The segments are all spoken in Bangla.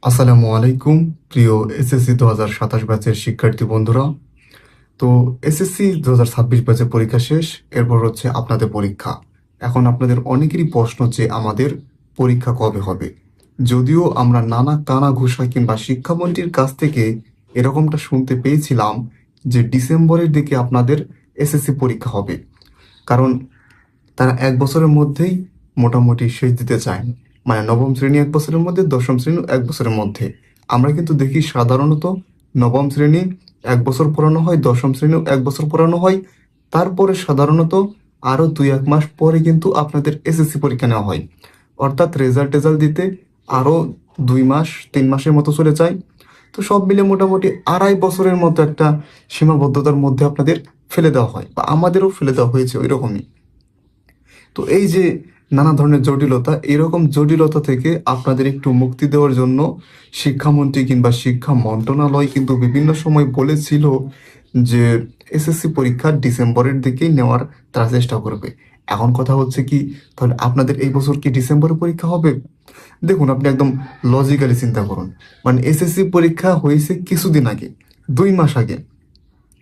আসসালামু আলাইকুম প্রিয় এসএসসি 2027 ব্যাচের শিক্ষার্থী বন্ধুরা। তো এসএসসি 2026 ব্যাচের পরীক্ষা শেষ, এরপর হচ্ছে আপনাদের পরীক্ষা। এখন আপনাদের অনেকেরই প্রশ্ন যে আমাদের পরীক্ষা কবে হবে। যদিও আমরা নানা কানাঘুষা কিংবা শিক্ষামন্ত্রীর কাছ থেকে এরকমটা শুনতে পেয়েছিলাম যে ডিসেম্বরের দিকে আপনাদের এসএসসি পরীক্ষা হবে, কারণ তারা 1 বছরের মধ্যেই মোটামুটি শেষ দিতে চায়। মানে নবম শ্রেণী 1 বছরের মধ্যে, দশম শ্রেণী 1 বছরের মধ্যে। আমরা কিন্তু দেখি সাধারণত নবম শ্রেণী 1 বছর পড়ানো হয়, দশম শ্রেণীও 1 বছর পড়ানো হয়। তারপরে সাধারণত আরও 2-1 মাস পরে কিন্তু আপনাদের এসএসসি পরীক্ষা নেওয়া হয়। অর্থাৎ রেজাল্ট দিতে আরও 2 মাস 3 মাসের মতো চলে যায়। তো সব মিলে মোটামুটি 2.5 বছরের মতো একটা সীমাবদ্ধতার মধ্যে আপনাদের ফেলে দেওয়া হয়, বা আমাদেরও ফেলে দেওয়া হয়েছে ওই রকমই। তো এই যে নানা ধরনের জটিলতা, এরকম জটিলতা থেকে আপনাদের একটু মুক্তি দেওয়ার জন্য শিক্ষামন্ত্রী কিংবা শিক্ষা মন্ত্রণালয় কিন্তু বিভিন্ন সময় বলেছিল যে এসএসসি পরীক্ষা ডিসেম্বরের দিকেই নেওয়ার তারা চেষ্টা করবে। এখন কথা হচ্ছে কি, তাহলে আপনাদের এই বছর কি ডিসেম্বরে পরীক্ষা হবে? দেখুন, আপনি একদম লজিক্যালি চিন্তা করুন। মানে এসএসসি পরীক্ষা হয়েছে কিছুদিন আগে, 2 মাস আগে।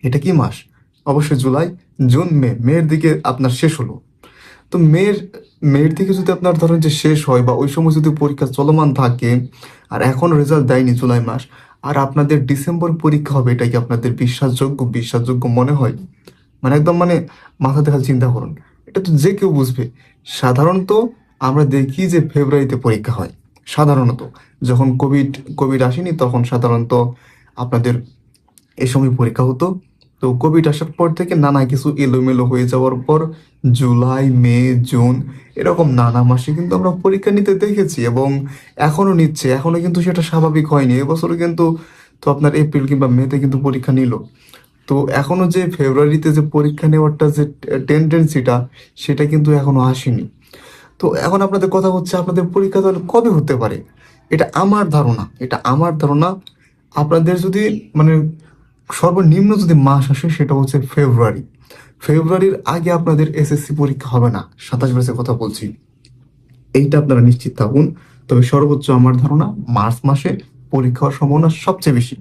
এটা কি মাস? অবশ্যই জুলাই, জুন, মের দিকে আপনার শেষ হলো। তো মেয়ের থেকে যদি আপনার ধরেন যে শেষ হয়, বা ওই সময় যদি পরীক্ষা চলমান থাকে, আর এখন রেজাল্ট দেয়নি জুলাই মাস, আর আপনাদের ডিসেম্বর পরীক্ষা হবে, এটা কি আপনাদের বিশ্বাসযোগ্য মনে হয়? মানে একদম মানে মাথা দেখাল চিন্তা করুন। এটা তো যে কেউ বুঝবে। সাধারণত আমরা দেখি যে ফেব্রুয়ারিতে পরীক্ষা হয় সাধারণত। যখন কোভিড আসেনি তখন সাধারণত আপনাদের এই সময় পরীক্ষা হতো। তো কোভিড আসার পর থেকে নানা কিছু এলোমেলো হয়ে যাওয়ার পর জুলাই, মে, জুন এরকম নানা মাসে কিন্তু আমরা পরীক্ষা নিতে দেখেছি, এবং এখনো নিচ্ছে। এখনো কিন্তু সেটা স্বাভাবিক হয়নি। এবছরও কিন্তু তো আপনার এপ্রিল কিংবা মেতে কিন্তু পরীক্ষা নিল। তো এখনো যে ফেব্রুয়ারিতে যে পরীক্ষা নেওয়ারটা যে টেন্ডেন্সিটা, সেটা কিন্তু এখনো আসেনি। তো এখন আপনাদের কথা হচ্ছে আপনাদের পরীক্ষা তাহলে কবে হতে পারে? এটা আমার ধারণা আপনাদের যদি মানে সর্বনিম্ন যদি মাস আসে, সেটা হচ্ছে ফেব্রুয়ারি। ফেব্রুয়ারির আগে আপনাদের এসএসসি পরীক্ষা হবে না, 27 ব্যাচের কথা বলছি। এইটা আপনারা নিশ্চিত থাকুন। তবে সর্বোচ্চ আমার ধারণা মার্চ মাসে পরীক্ষা হওয়ার সম্ভাবনা সবচেয়ে বেশি।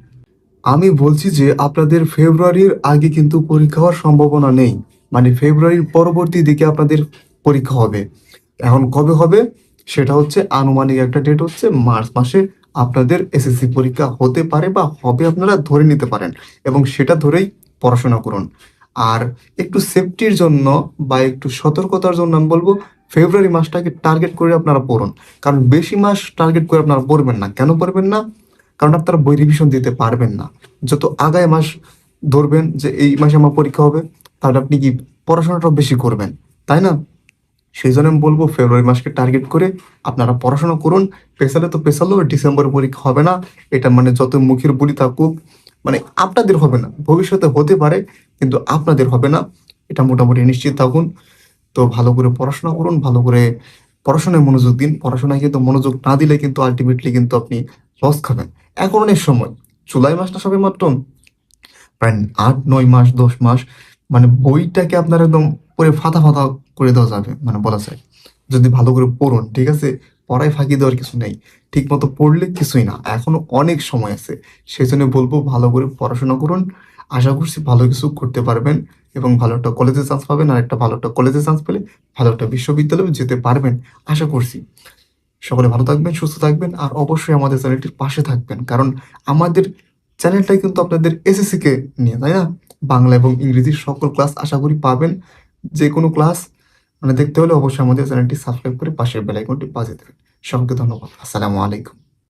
আমি বলছি যে আপনাদের ফেব্রুয়ারির আগে কিন্তু পরীক্ষা হওয়ার সম্ভাবনা নেই। মানে ফেব্রুয়ারির পরবর্তী দিকে আপনাদের পরীক্ষা হবে। এখন কবে হবে সেটা হচ্ছে আনুমানিক একটা ডেট, হচ্ছে মার্চ মাসে আপনাদের এসএসসি পরীক্ষা হতে পারে বা হবে, আপনারা ধরে নিতে পারেন। এবং সেটা ধরেই পড়াশোনা করুন। আর একটু সেফটির জন্য বা একটু সতর্কতার জন্য আমি বলবো ফেব্রুয়ারি মাসটাকে টার্গেট করে আপনারা পড়ুন। কারণ বেশি মাস টার্গেট করে আপনারা পড়বেন না। কেন পড়বেন না? কারণ আপনারা বই রিভিশন দিতে পারবেন না। যত আগায় মাস ধরবেন যে এই মাসে আমার পরীক্ষা হবে, তাহলে আপনি কি পড়াশোনাটাও বেশি করবেন, তাই না? সেই জন্য আমি বলবো ফেব্রুয়ারি মাসকে টার্গেট করে আপনারা পড়াশোনা করুন। পেছালো ডিসেম্বরে পরীক্ষা হবে না, এটা মানে যত মুখের বুলি থাকুক, মানে আপনাদের হবে না। ভবিষ্যতে হতে পারে, কিন্তু আপনাদের হবে না, এটা মোটামুটি নিশ্চিত থাকুন। তো ভালো করে পড়াশোনা করুন, ভালো করে পড়াশোনায় মনোযোগ দিন। পড়াশোনায় কিন্তু মনোযোগ না দিলে কিন্তু আলটিমেটলি কিন্তু আপনি লস খাবেন। এখন অনেক সময়, জুলাই মাসটা সবে মাত্র প্রায় 8-9 মাস 10 মাস, মানে বইটাকে আপনার একদম পুরো ফাতা ফাতা করে দেওয়া যাবে, মানে বলা যায়। যদি ভালো করে পড়ুন, ঠিক আছে? পড়ায় ফাঁকি দেওয়ার কিছু নেই। ঠিক মতো পড়লে কিছুই না, এখনো অনেক সময় আছে। সেই জন্য বলবো ভালো করে পড়াশোনা করুন। আশা করছি ভালো কিছু করতে পারবেন, এবং ভালো একটা কলেজে চান্স পাবেন। আর একটা ভালো একটা কলেজে চান্স পেলে ভালো একটা বিশ্ববিদ্যালয়ে যেতে পারবেন আশা করছি। সকলে ভালো থাকবেন, সুস্থ থাকবেন, আর অবশ্যই আমাদের চ্যানেলটির পাশে থাকবেন। কারণ আমাদের চ্যানেলটাই কিন্তু আপনাদের এসএসসি কে নিয়ে, তাই না? বাংলা এবং ইংরেজির সকল ক্লাস আশা করি পাবেন। যে কোনো ক্লাস মানে দেখতে হলে অবশ্যই আমাদের চ্যানেলটি সাবস্ক্রাইব করে পাশের বেল আইকনটি বাজিয়ে দেবেন। সকলকে ধন্যবাদ। আসসালামু আলাইকুম।